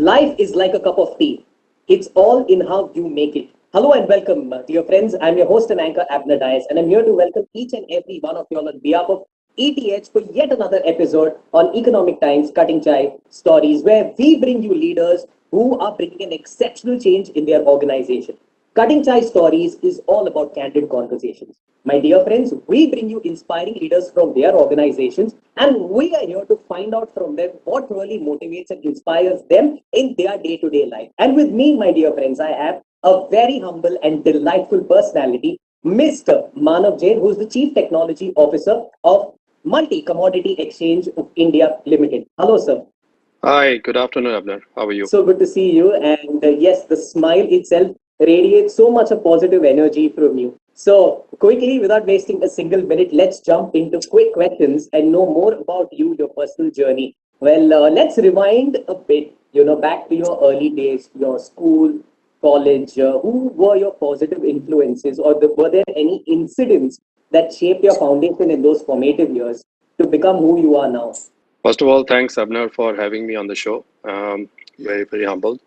Life is like a cup of tea. It's all in how you make it. Hello and welcome, dear friends. I'm your host and anchor, Abner Dias, and I'm here to welcome each and every one of you all on behalf of ETH for yet another episode on Economic Times Cutting Chai Stories, where we bring you leaders who are bringing an exceptional change in their organization. Cutting Chai Stories is all about candid conversations. My dear friends, we bring you inspiring leaders from their organizations, and we are here to find out from them what really motivates and inspires them in their day to day life. And with me, my dear friends, I have a very humble and delightful personality, Mr. Manav Jain, who's the Chief Technology Officer of Multi Commodity Exchange of India Limited. Hello, sir. Hi, good afternoon, Abner. How are you? So good to see you. And yes, the smile itself radiates so much of positive energy from you. So, quickly, without wasting a single minute, let's jump into quick questions and know more about you, your personal journey. Well, let's rewind a bit, back to your early days, your school, college. Who were your positive influences, or were there any incidents that shaped your foundation in those formative years to become who you are now? First of all, thanks, Abner, for having me on the show. Very, very humbled.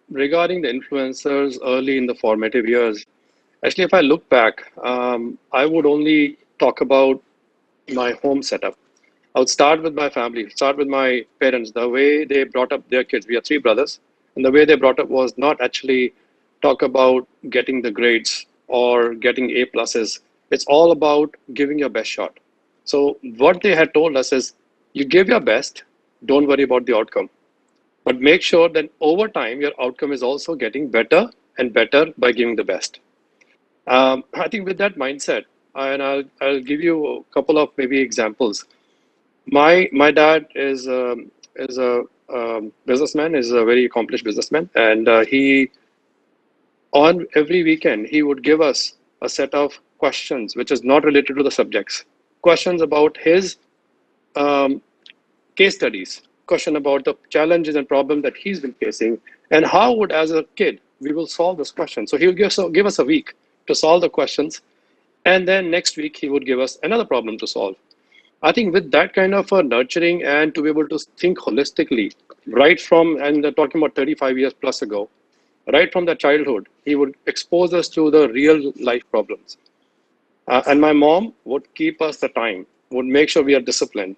Regarding the influencers early in the formative years, actually, if I look back, I would only talk about my home setup. I would start with my family, start with my parents, the way they brought up their kids. We are three brothers, and the way they brought up was not actually talk about getting the grades or getting A pluses. It's all about giving your best shot. So what they had told us is, you give your best, don't worry about the outcome, but make sure that over time your outcome is also getting better and better by giving the best. I think with that mindset, and I'll give you a couple of maybe examples. My dad is a businessman, is a very accomplished businessman, and he on every weekend he would give us a set of questions which is not related to the subjects, questions about his um, case studies, question about the challenges and problems that he's been facing, and how would as a kid we will solve this question. So he will give us a week to solve the questions, and then next week he would give us another problem to solve. I think with that kind of a nurturing and to be able to think holistically, right from, and they're talking about 35 years plus ago, right from the childhood, he would expose us to the real life problems. And my mom would keep us the time, would make sure we are disciplined.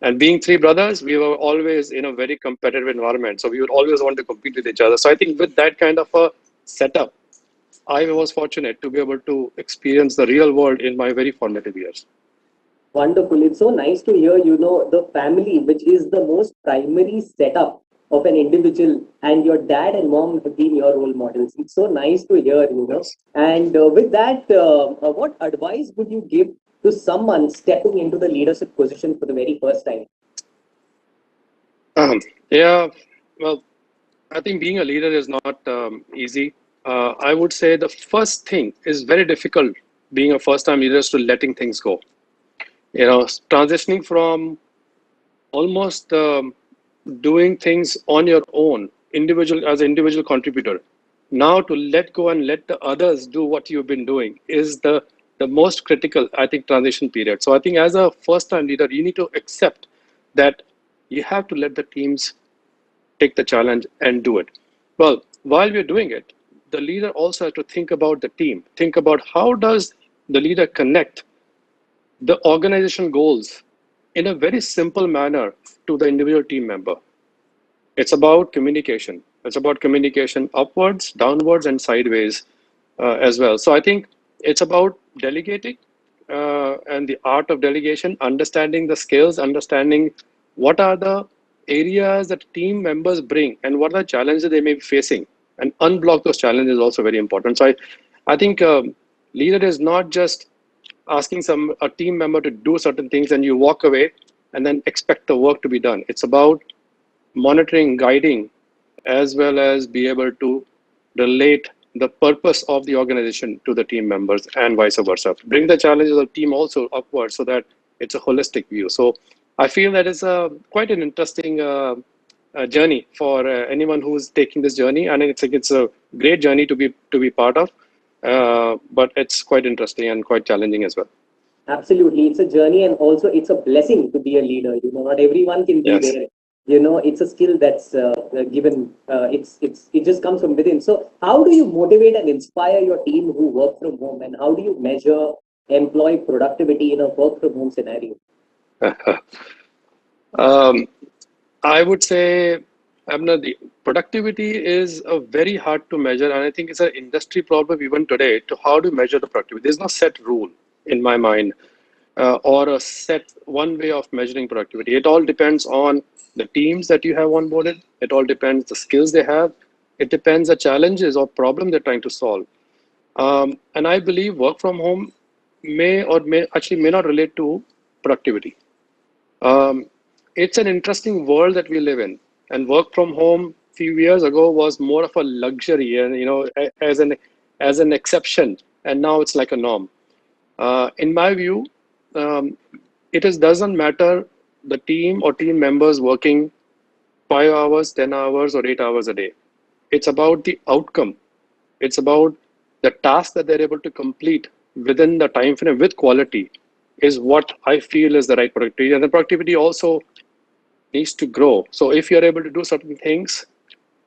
And being three brothers, we were always in a very competitive environment. So we would always want to compete with each other. So I think with that kind of a setup, I was fortunate to be able to experience the real world in my very formative years. Wonderful. It's so nice to hear, the family, which is the most primary setup of an individual, and your dad and mom have been your role models. It's so nice to hear. Yes. And with that, what advice would you give to someone stepping into the leadership position for the very first time? Yeah, well, I think being a leader is not easy. I would say the first thing is very difficult being a first time leader is to letting things go. Transitioning from almost doing things on your own, individual as an individual contributor, now to let go and let the others do what you've been doing is the most critical, I think, transition period. So I think as a first time leader, you need to accept that you have to let the teams take the challenge and do it. Well, while we're doing it, the leader also has to think about the team, think about how does the leader connect the organization goals in a very simple manner to the individual team member. It's about communication. It's about communication upwards, downwards, and sideways as well. So I think it's about delegating and the art of delegation, understanding the skills, understanding what are the areas that team members bring and what are the challenges they may be facing, and unblock those challenges is also very important. So I think leader is not just asking a team member to do certain things and you walk away and then expect the work to be done. It's about monitoring, guiding, as well as be able to relate the purpose of the organization to the team members and vice versa. Bring the challenges of the team also upward so that it's a holistic view. So I feel that is quite an interesting journey for anyone who's taking this journey, and it's a great journey to be part of. But it's quite interesting and quite challenging as well. Absolutely. It's a journey, and also it's a blessing to be a leader. Not everyone can be Yes. there. It's a skill that's given. It just comes from within. So how do you motivate and inspire your team who work from home, and how do you measure employee productivity in a work from home scenario? Um, I would say, Abner, the productivity is a very hard to measure, and I think it's an industry problem even today to how to measure the productivity. There's no set rule in my mind, or a set one way of measuring productivity. It all depends on the teams that you have onboarded. It all depends the skills they have. It depends the challenges or problem they're trying to solve. And I believe work from home may not relate to productivity. Um, it's an interesting world that we live in, and work from home few years ago was more of a luxury, and as an exception, and now it's like a norm. In my view, um, doesn't matter the team or team members working 5 hours, 10 hours, or 8 hours a day. It's about the outcome. It's about the task that they're able to complete within the time frame with quality is what I feel is the right productivity. And the productivity also needs to grow. So if you're able to do certain things,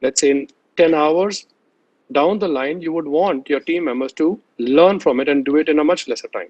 let's say in 10 hours, down the line, you would want your team members to learn from it and do it in a much lesser time.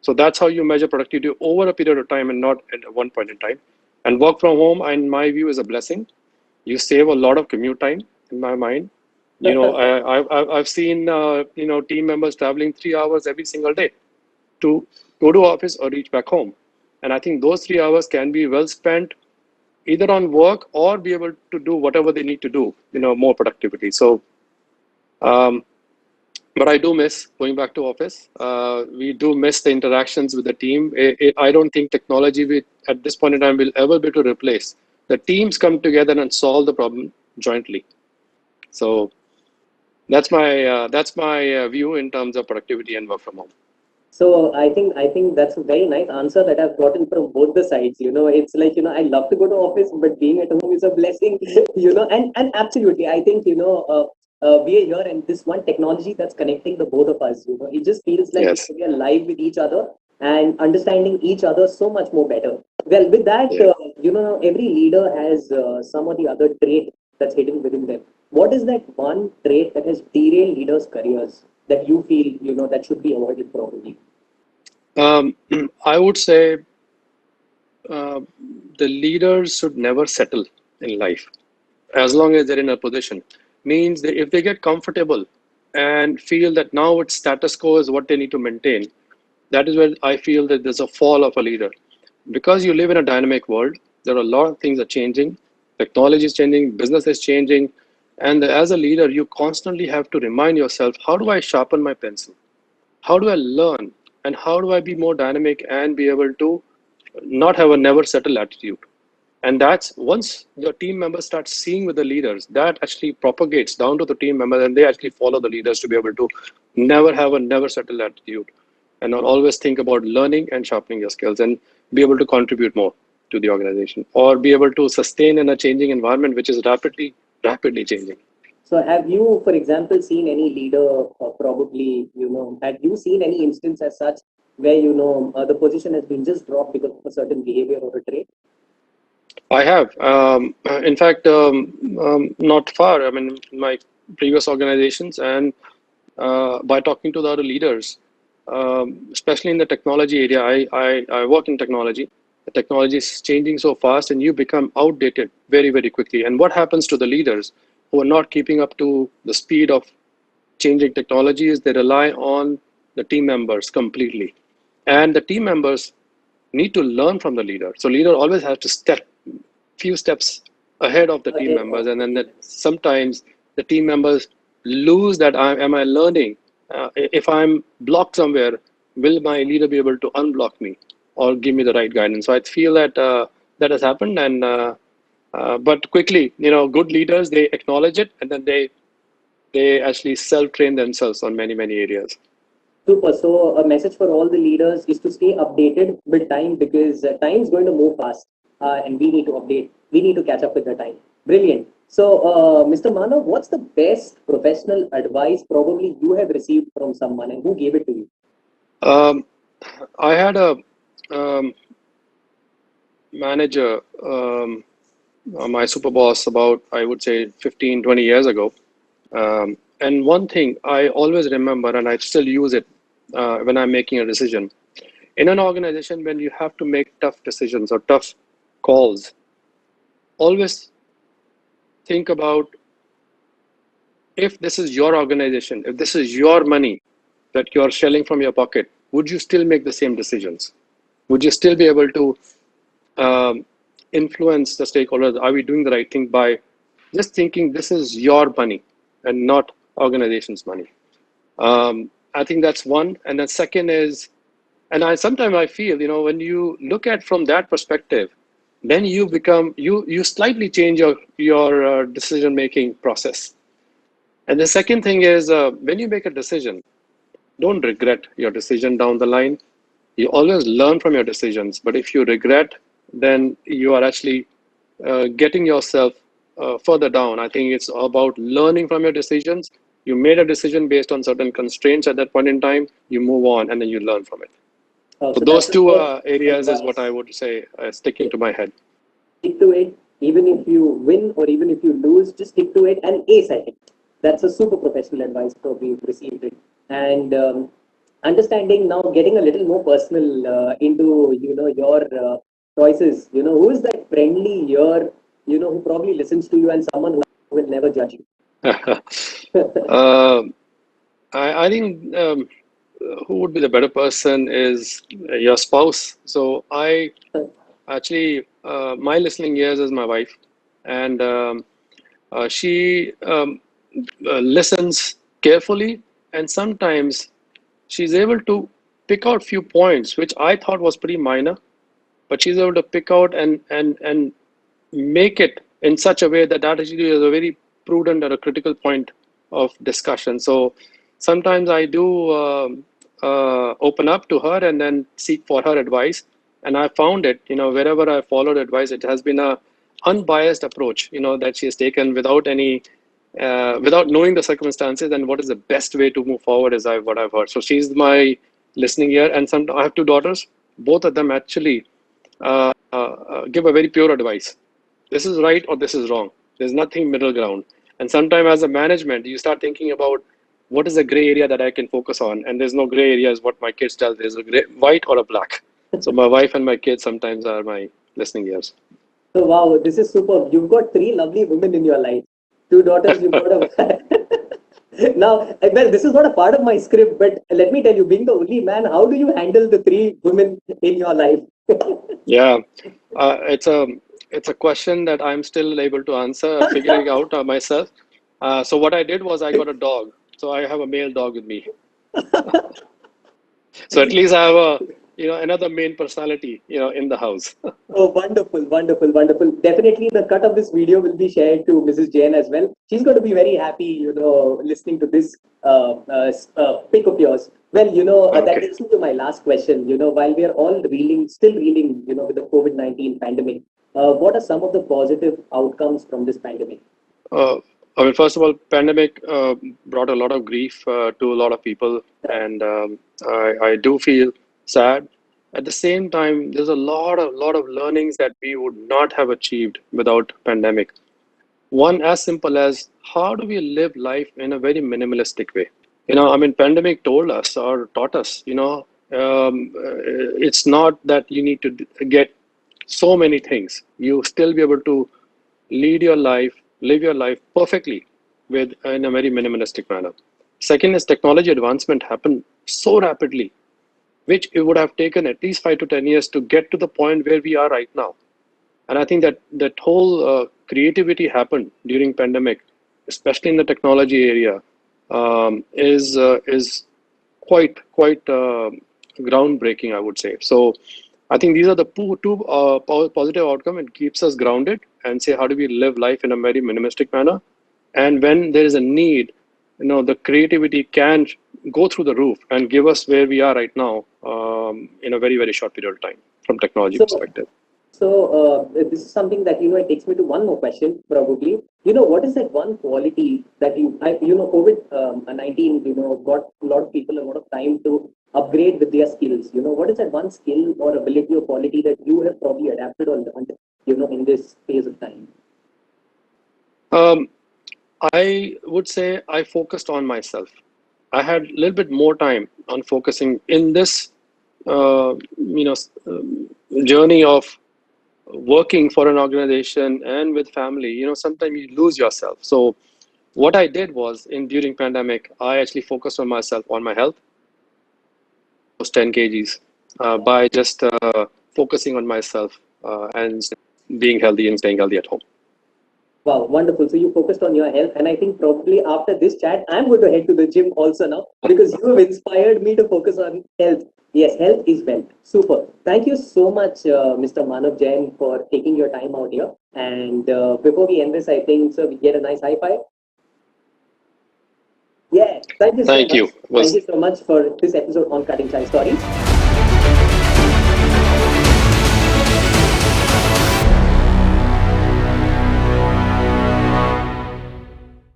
So that's how you measure productivity over a period of time and not at one point in time. And work from home, in my view, is a blessing. You save a lot of commute time, in my mind. I've seen team members traveling 3 hours every single day to go to office or reach back home. And I think those 3 hours can be well spent either on work or be able to do whatever they need to do, more productivity. So, um, but I do miss going back to office. We do miss the interactions with the team. I don't think technology at this point in time will ever be able to replace. The teams come together and solve the problem jointly. So that's my view in terms of productivity and work from home. So I think that's a very nice answer that I've gotten from both the sides. It's like I love to go to office, but being at home is a blessing. And absolutely, I think we are here, and this one technology that's connecting the both of us. It just feels like Yes. we are live with each other and understanding each other so much more better. Well, with that, Yeah. every leader has some or the other trait that's hidden within them. What is that one trait that has derailed leaders' careers that you feel that should be avoided probably? Um, I would say uh, the leaders should never settle in life as long as they're in a position. Means that if they get comfortable and feel that now it's status quo is what they need to maintain, that is where I feel that there's a fall of a leader. Because you live in a dynamic world, there are a lot of things are changing. Technology is changing, business is changing, and as a leader, you constantly have to remind yourself, how do I sharpen my pencil? How do I learn? And how do I be more dynamic and be able to not have a never settle attitude? And that's once your team members start seeing with the leaders, that actually propagates down to the team members and they actually follow the leaders to be able to never have a never settle attitude and always think about learning and sharpening your skills and be able to contribute more to the organization or be able to sustain in a changing environment which is rapidly changing. So have you, for example, seen any leader, probably, have you seen any instance as such where, the position has been just dropped because of a certain behavior or a trait? I have. In fact, not far. I mean, in my previous organizations and by talking to the other leaders, especially in the technology area, I work in technology. The technology is changing so fast and you become outdated very, very quickly. And what happens to the leaders who are not keeping up to the speed of changing technology is they rely on the team members completely. And the team members need to learn from the leader. So leader always has to step few steps ahead of the team Ahead members, of and the then leader. that sometimes the team members lose that. Am I learning? If I'm blocked somewhere, will my leader be able to unblock me or give me the right guidance? So I feel that that has happened, and but quickly, good leaders they acknowledge it, and then they actually self train themselves on many areas. Super. So a message for all the leaders is to stay updated with time because time is going to move fast, and we need to update. We need to catch up with the time. Brilliant. So, Mr. Manav, what's the best professional advice probably you have received from someone, and who gave it to you? Um, I had a manager. my super boss about, I would say, 15, 20 years ago. And one thing I always remember, and I still use it when I'm making a decision. In an organization, when you have to make tough decisions or tough calls, always think about, if this is your organization, if this is your money that you're shelling from your pocket, would you still make the same decisions? Would you still be able to um, influence the stakeholders? Are we doing the right thing by just thinking this is your money and not organization's money? I think that's one. And then second is, and I sometimes I feel, when you look at from that perspective, then you become, you slightly change your decision making process. And the second thing is, when you make a decision, don't regret your decision down the line. You always learn from your decisions, but if you regret, then you are actually getting yourself further down. I think it's about learning from your decisions. You made a decision based on certain constraints at that point in time, you move on and then you learn from it. So So those that's the two first areas is what advice. I would say sticking to my head. Stick to it, even if you win or even if you lose, just stick to it and ace at it. That's a super professional advice, probably received it. And understanding now, getting a little more personal into your choices. Who is that friendly ear, who probably listens to you and someone who will never judge you. uh, I think who would be the better person is your spouse. So I actually, my listening ears is my wife, and she listens carefully, and sometimes she's able to pick out few points which I thought was pretty minor, but she's able to pick out and make it in such a way that that actually is a very prudent or a critical point of discussion. So sometimes I do open up to her and then seek for her advice. And I found it, wherever I followed advice, it has been a unbiased approach, that she has taken without any, without knowing the circumstances and what is the best way to move forward is what I've heard. So she's my listening ear, and I have two daughters. Both of them actually give a very pure advice. This is right or this is wrong. There's nothing middle ground. And sometimes as a management, you start thinking about what is the gray area that I can focus on. And there's no gray area is what my kids tell. There's a gray, white or a black. So my wife and my kids sometimes are my listening ears. So wow, this is superb. You've got three lovely women in your life. Two daughters, you've got a now, well, this is not a part of my script, but let me tell you, being the only man, how do you handle the three women in your life? Yeah, it's a question that I'm still able to answer, figuring out myself. So what I did was I got a dog. So I have a male dog with me. So at least I have a another main personality in the house. Oh, wonderful, wonderful, wonderful. Definitely, the cut of this video will be shared to Mrs. Jain as well. She's going to be very happy, listening to this pick of yours. Well, that Okay. takes me to my last question. While we are all reeling, still reeling, with the COVID-19 pandemic, what are some of the positive outcomes from this pandemic? Uh, I mean, first of all, pandemic brought a lot of grief to a lot of people, and I do feel sad. At the same time, there's a lot of learnings that we would not have achieved without pandemic. One as simple as how do we live life in a very minimalistic way? I mean, pandemic told us or taught us, it's not that you need to get so many things. You still be able to lead your life, live your life perfectly with in a very minimalistic manner. Second is technology advancement happened so rapidly, which it would have taken at least 5 to 10 years to get to the point where we are right now. And I think that whole creativity happened during pandemic, especially in the technology area, is quite groundbreaking, I would say. So I think these are the two positive outcome. It keeps us grounded and say how do we live life in a very minimalistic manner. And when there is a need, the creativity can go through the roof and give us where we are right now in a very short period of time from technology So, perspective. this is something that it takes me to one more question. Probably, what is that one quality that COVID-19 got a lot of people a lot of time to upgrade with their skills. What is that one skill or ability or quality that you have probably adapted or learned in this phase of time? Um, I would say I focused on myself. I had a little bit more time on focusing in this, journey of working for an organization and with family. Sometimes you lose yourself. So what I did was during pandemic, I actually focused on myself, on my health, those 10 kgs, by just focusing on myself and being healthy and staying healthy at home. Wow, wonderful. So you focused on your health, and I think probably after this chat, I'm going to head to the gym also now because you have inspired me to focus on health. Yes, health is wealth. Super. Thank you so much, Mr. Manav Jain, for taking your time out here. And before we end this, I think so we get a nice high five. Yeah, thank you so Thank you. much. It Thank was you so much for this episode on Cutting Chai Stories.